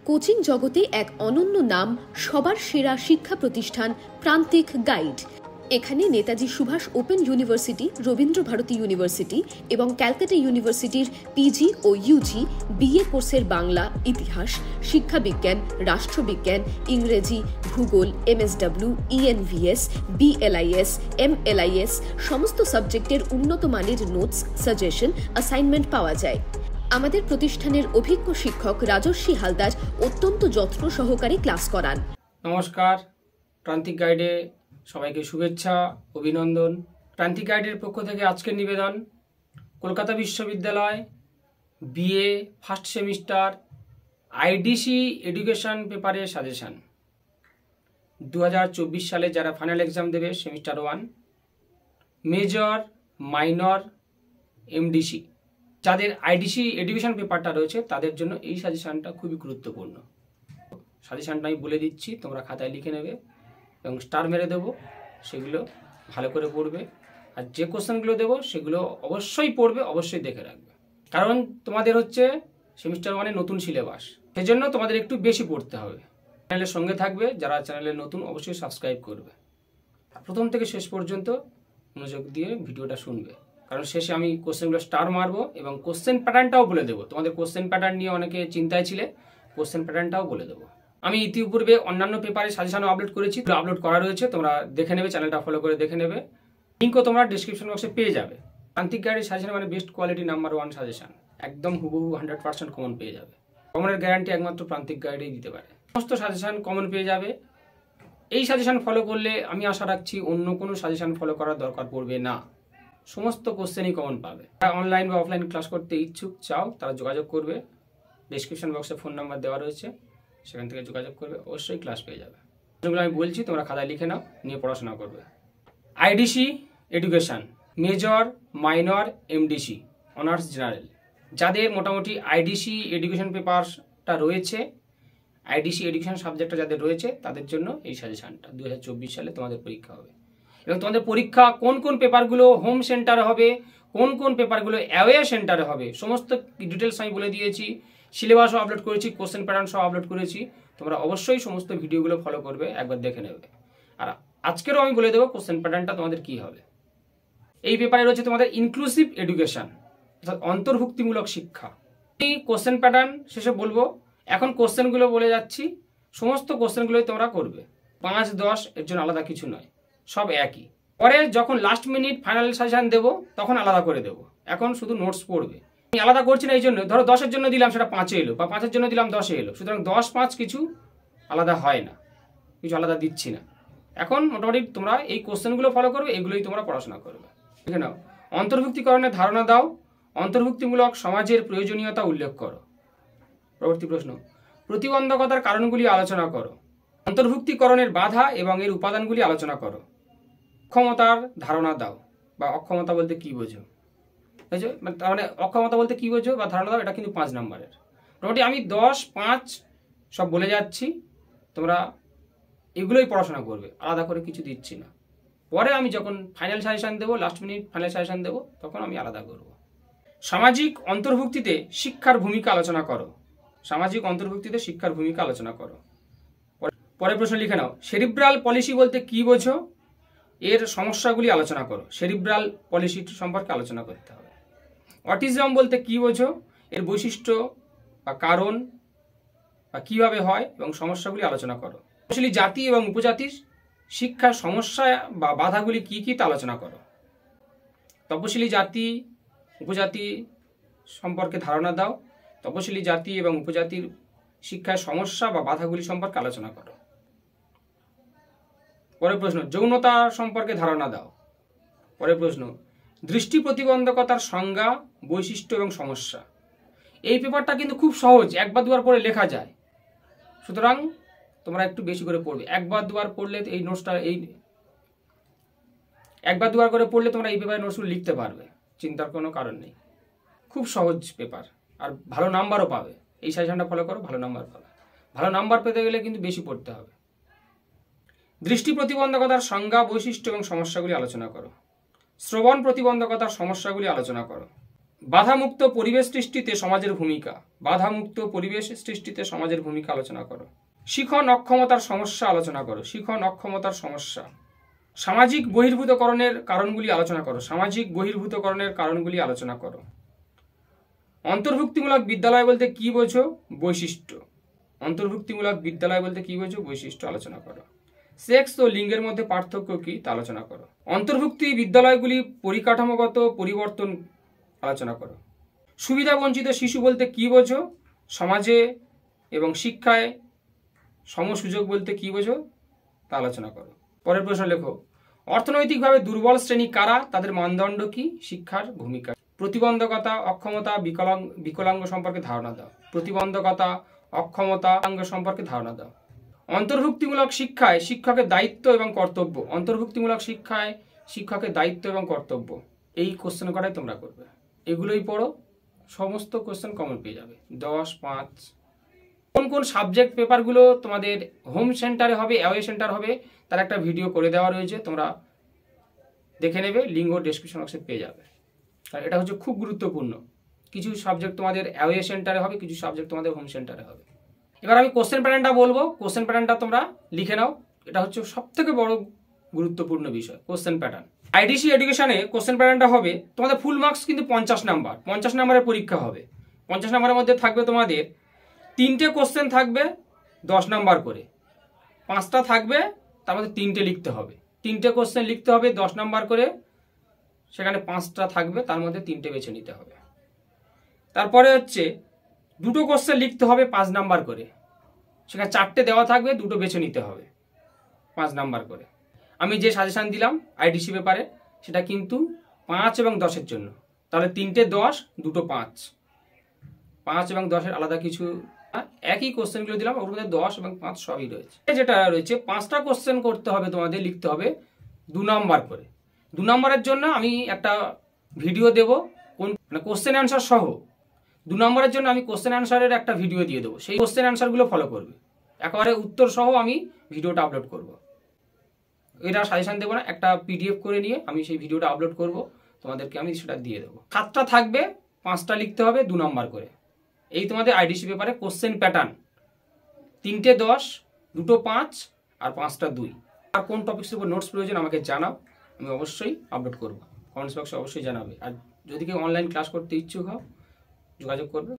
Coaching জগতে এক অনন্য নাম, সবার সেরা শিক্ষা প্রতিষ্ঠান প্রান্তিক গাইড। এখানে Netaji Subhas open university, Rabindra Bharati university এবং ক্যালকাটা ইউনিভার্সিটির পিজি ও ইউজি বিএ কোর্সের বাংলা, ইতিহাস, শিক্ষাবিজ্ঞান, রাষ্ট্রবিজ্ঞান, ইংরেজি, ভূগোল, এমএসডব্লিউ, ইএনভিএস, বিএলআইএস, এমএলআইএস সমস্ত সাবজেক্টের উন্নত মানের নোটস, সাজেশন, অ্যাসাইনমেন্ট পাওয়া যায়। আমাদের প্রতিষ্ঠানের অভিজ্ঞ শিক্ষক রাজস্বী হালদার অত্যন্ত যত্ন সহকারে ক্লাস করান। নমস্কার, প্রান্তিক গাইডে সবাইকে শুভেচ্ছা, অভিনন্দন। প্রান্তিক গাইডের পক্ষ থেকে আজকের নিবেদন কলকাতা বিশ্ববিদ্যালয় BA first semester IDC education পেপারের সাজেশান। 2024 সালে যারা ফাইনাল এক্সাম দেবে সেমিস্টার 1, মেজর, মাইনর, এমডিসি, যাদের আইডিসি এডুকেশন পেপারটা রয়েছে তাদের জন্য এই সাজেশানটা খুবই গুরুত্বপূর্ণ। সাজেশানটা আমি বলে দিচ্ছি, তোমরা খাতায় লিখে নেবে এবং স্টার মেরে দেবো, সেগুলো ভালো করে পড়বে। আর যে কোশ্চেনগুলো দেবো সেগুলো অবশ্যই পড়বে, অবশ্যই দেখে রাখবে, কারণ তোমাদের হচ্ছে সেমিস্টার 1 নতুন সিলেবাস, সেজন্য তোমাদের একটু বেশি পড়তে হবে। চ্যানেলের সঙ্গে থাকবে, যারা চ্যানেলে নতুন অবশ্যই সাবস্ক্রাইব করবে। প্রথম থেকে শেষ পর্যন্ত মনোযোগ দিয়ে ভিডিওটা শুনবে, কারণ শেষে আমি কোশ্চেনগুলো স্টার মারবো এবং কোশ্চেন প্যাটার্নটাও বলে দেবো। তোমাদের কোশ্চেন প্যাটার্ন নিয়ে অনেকে চিন্তায় ছিলে, কোশ্চেন প্যাটার্নটাও বলে দেবো। আমি ইতিপূর্বে অন্যান্য পেপারে সাজেশনও আপলোড করেছি, আপলোড করা রয়েছে, তোমরা দেখে নেবে, চ্যানেলটা ফলো করে দেখে নেবে। লিঙ্কও তোমরা ডিসক্রিপশন বক্সে পেয়ে যাবে। প্রান্তিক গাইডের সাজেশন মানে বেস্ট কোয়ালিটি নাম্বার 1 সাজেশন, একদম হুবহু 100% কমন পেয়ে যাবে। কমনের গ্যারান্টি একমাত্র প্রান্তিক গাইডেই দিতে পারে। সমস্ত সাজেশন কমন পেয়ে যাবে। এই সাজেশন ফলো করলে আমি আশা রাখছি অন্য কোনো সাজেশন ফলো করার দরকার পড়বে না, সমস্ত কোশ্চেনই কমন পাবে। যারা অনলাইন বা অফলাইন ক্লাস করতে ইচ্ছুক চাও তারা যোগাযোগ করবে, ডিসক্রিপশন বক্সে ফোন নাম্বার দেওয়া রয়েছে, সেখান থেকে যোগাযোগ করবে, অবশ্যই ক্লাস পেয়ে যাবে। যেগুলো আমি বলছি তোমরা খাতায় লিখে নাও, নিয়ে পড়াশোনা করবে। IDC education, major, minor, MDC, honours, general, যাদের মোটামুটি আইডিসি এডুকেশন পেপারটা রয়েছে, আইডিসি এডুকেশন সাবজেক্টটা যাদের রয়েছে তাদের জন্য এই সাজেশনটা। 2024 সালে তোমাদের পরীক্ষা হবে এবং তোমাদের পরীক্ষা কোন কোন পেপারগুলো হোম সেন্টারে হবে, কোন কোন পেপারগুলো অ্যাওয়ে সেন্টারে হবে, সমস্ত ডিটেলস আমি বলে দিয়েছি। সিলেবাসও আপলোড করেছি, কোশ্চেন প্যাটার্ন সব আপলোড করেছি। তোমরা অবশ্যই সমস্ত ভিডিওগুলো ফলো করবে, একবার দেখে নেবে। আর আজকেরও আমি বলে দেবো কোশ্চেন প্যাটার্নটা তোমাদের কী হবে। এই পেপারে রয়েছে তোমাদের ইনক্লুসিভ এডুকেশন, অর্থাৎ অন্তর্ভুক্তিমূলক শিক্ষা। এই কোশ্চেন প্যাটার্ন শেষে বলবো, এখন কোশ্চেনগুলো বলে যাচ্ছি। সমস্ত কোশ্চেনগুলোই তোমরা করবে, 5, 10 এর জন্য আলাদা কিছু নয়, সব একই। পরে যখন লাস্ট মিনিট ফাইনাল সাজেশন দেবো তখন আলাদা করে দেবো, এখন শুধু নোটস পড়বে। আমি আলাদা করছি না এই জন্য, ধরো 10-এর জন্য দিলাম সেটা 5-এ এলো, বা 5-এর জন্য দিলাম 10-এ এলো, সুতরাং 10, 5 কিছু আলাদা হয় না, কিছু আলাদা দিচ্ছি না। এখন মোটামুটি তোমরা এই কোশ্চেনগুলো ফলো করবে, এগুলোই তোমরা পড়াশোনা করবে। ঠিক নাও। অন্তর্ভুক্তিকরণের ধারণা দাও, অন্তর্ভুক্তিমূলক সমাজের প্রয়োজনীয়তা উল্লেখ করো। পরবর্তী প্রশ্ন, প্রতিবন্ধকতার কারণগুলি আলোচনা করো। অন্তর্ভুক্তিকরণের বাধা এবং এর উপাদানগুলি আলোচনা করো। অক্ষমতার ধারণা দাও, বা অক্ষমতা বলতে কি বোঝো, বুঝছো? তার মানে অক্ষমতা বলতে কি বোঝো বা ধারণা দাও, এটা কিন্তু 5 নম্বরের। মোটামুটি আমি 10, 5 সব বলে যাচ্ছি, তোমরা এগুলোই পড়াশোনা করবে, আলাদা করে কিছু দিচ্ছি না। পরে আমি যখন ফাইনাল সাজেশন দেবো, লাস্ট মিনিট ফাইনাল সাজেশন দেবো, তখন আমি আলাদা করব। সামাজিক অন্তর্ভুক্তিতে শিক্ষার ভূমিকা আলোচনা করো। সামাজিক অন্তর্ভুক্তিতে শিক্ষার ভূমিকা আলোচনা করো। পরের প্রশ্ন লিখে নাও, সেরিব্রাল পলিসি বলতে কি বোঝো, এর সমস্যাগুলি আলোচনা করো। সেরিব্রাল পলিসি সম্পর্কে আলোচনা করতে হবে। অটিজম বলতে কি বোঝো, এর বৈশিষ্ট্য বা কারণ বা কিভাবে হয় এবং সমস্যাগুলি আলোচনা করো। তপশিলি জাতি এবং উপজাতির শিক্ষার সমস্যা বা বাধাগুলি কি কি তা আলোচনা করো। তপশিলি জাতি, উপজাতি সম্পর্কে ধারণা দাও। তপশিলি জাতি এবং উপজাতির শিক্ষার সমস্যা বা বাধাগুলি সম্পর্কে আলোচনা করো। পরের প্রশ্ন, যৌনতা সম্পর্কে ধারণা দাও। পরের প্রশ্ন, দৃষ্টি প্রতিবন্ধকতার সংজ্ঞা, বৈশিষ্ট্য এবং সমস্যা। এই পেপারটা কিন্তু খুব সহজ, 1 বা 2 বার পড়ে লেখা যায়, সুতরাং তোমরা একটু বেশি করে পড়বে। 1 বা 2 বার পড়লে এই নোটসটা, এই 1 বা 2 বার করে পড়লে তোমরা এই পেপারের নোটসগুলো লিখতে পারবে, চিন্তার কোনো কারণ নেই। খুব সহজ পেপার, আর ভালো নাম্বারও পাবে। এই সাজেশনটা ফলো করো, ভালো নাম্বার পাবে। ভালো নাম্বার পেতে গেলে কিন্তু বেশি পড়তে হবে। দৃষ্টি প্রতিবন্ধকতার সংজ্ঞা, বৈশিষ্ট্য এবং সমস্যাগুলি আলোচনা করো। শ্রবণ প্রতিবন্ধকতার সমস্যাগুলি আলোচনা করো। বাধামুক্ত পরিবেশ সৃষ্টিতে সমাজের ভূমিকা। বাধামুক্ত পরিবেশ সৃষ্টিতে সমাজের ভূমিকা আলোচনা করো। শিখন অক্ষমতার সমস্যা আলোচনা করো। শিখন অক্ষমতার সমস্যা। সামাজিক বহির্ভূতকরণের কারণগুলি আলোচনা করো। সামাজিক বহির্ভূতকরণের কারণগুলি আলোচনা করো। অন্তর্ভুক্তিমূলক বিদ্যালয় বলতে কি বোঝো? বৈশিষ্ট্য। অন্তর্ভুক্তিমূলক বিদ্যালয় বলতে কি বোঝো? বৈশিষ্ট্য আলোচনা করো। সেক্স ও লিঙ্গের মধ্যে পার্থক্য কি তা আলোচনা করো। অন্তর্ভুক্তি বিদ্যালয়গুলি পরিকাঠামোগত পরিবর্তন আলোচনা করো। সুবিধা বঞ্চিত শিশু বলতে কি বোঝো? সমাজে এবং শিক্ষায় সমসুযোগ বলতে কি বোঝো তা আলোচনা করো। পরের প্রশ্ন লেখো, অর্থনৈতিকভাবে দুর্বল শ্রেণী কারা? তাদের মানদণ্ড কি? শিক্ষার ভূমিকা। প্রতিবন্ধকতা, অক্ষমতা, বিকলাঙ্গ সম্পর্কে ধারণা দাও। প্রতিবন্ধকতা, অক্ষমতা, বিকলাঙ্গ সম্পর্কে ধারণা দাও। অন্তর্ভুক্তিমূলক শিক্ষায় শিক্ষকের দায়িত্ব এবং কর্তব্য। অন্তর্ভুক্তিমূলক শিক্ষায় শিক্ষকের দায়িত্ব এবং কর্তব্য। এই কোশ্চেন কটাই তোমরা করবে, এগুলোই পড়ো, সমস্ত কোশ্চেন কমন পেয়ে যাবে। 10-5 কোন কোন সাবজেক্ট পেপারগুলো তোমাদের হোম সেন্টারে হবে, অ্যাওয়ে সেন্টার হবে, তার একটা ভিডিও করে দেওয়া রয়েছে, তোমরা দেখে নেবে, লিঙ্ক ডেসক্রিপশন বক্সে পেয়ে যাবে। আর এটা হচ্ছে খুব গুরুত্বপূর্ণ। কিছু সাবজেক্ট তোমাদের অ্যাওয়ে সেন্টারে হবে, কিছু সাবজেক্ট তোমাদের হোম সেন্টারে হবে। এবার আমি কোশ্চেন প্যাটার্নটা বলবো, কোশ্চেন প্যাটার্নটা তোমরা লিখে নাও। এটা হচ্ছে সবথেকে বড় গুরুত্বপূর্ণ বিষয়, কোশ্চেন প্যাটার্ন। আইডিসি এডুকেশনে কোশ্চেন প্যাটার্নটা হবে তোমাদের ফুল মার্কস কিন্তু 50 নাম্বার। 50 নাম্বারের পরীক্ষা হবে। 50 নাম্বারের মধ্যে থাকবে তোমাদের 3টে কোশ্চেন থাকবে 10 নাম্বার করে, 5টা থাকবে, তার মধ্যে 3টে লিখতে হবে। 3টে কোশ্চেন লিখতে হবে 10 নাম্বার করে, সেখানে 5টা থাকবে, তার মধ্যে 3টে বেছে নিতে হবে। তারপরে হচ্ছে 2টো কোশ্চেন লিখতে হবে 5 নাম্বার করে, সেখানে 4টে দেওয়া থাকবে, 2টো বেছে নিতে হবে 5 নাম্বার করে। আমি যে সাজেশন দিলাম আইডিসি পেপারে সেটা কিন্তু 5 এবং 10-এর জন্য। তাহলে 3টে 10, 2টো 5। 5 এবং 10-এর আলাদা কিছু, একই কোশ্চেনগুলো দিলাম, ওর মধ্যে 10 এবং 5 সবই রয়েছে। যেটা রয়েছে 5টা কোশ্চেন করতে হবে তোমাদের, লিখতে হবে 2 নাম্বার করে। 2 নাম্বারের জন্য আমি একটা ভিডিও দেব, কোন মানে কোশ্চেন অ্যান্সার সহ। 2 নম্বরের জন্য আমি কোশ্চেন অ্যান্সারের একটা ভিডিও দিয়ে দেবো, সেই কোশ্চেন অ্যান্সারগুলো ফলো করবে, একেবারে উত্তর সহ আমি ভিডিওটা আপলোড করব। এটা সাজেশন দেবো না, একটা পিডিএফ করে নিয়ে আমি সেই ভিডিওটা আপলোড করব, তোমাদেরকে আমি সেটা দিয়ে দেবো। 7টা থাকবে, 5টা লিখতে হবে 2 নাম্বার করে। এই তোমাদের আইডিসি পেপারে কোশ্চেন প্যাটার্ন। 3টে 10, 2টো 5 আর 5টা 2। আর কোন টপিক্সের উপর নোটস প্রয়োজন আমাকে জানাও, আমি অবশ্যই আপলোড করব। কমেন্টস বক্সে অবশ্যই জানাবে। আর যদি কেউ অনলাইন ক্লাস করতে ইচ্ছুক হও যোগাযোগ করবে।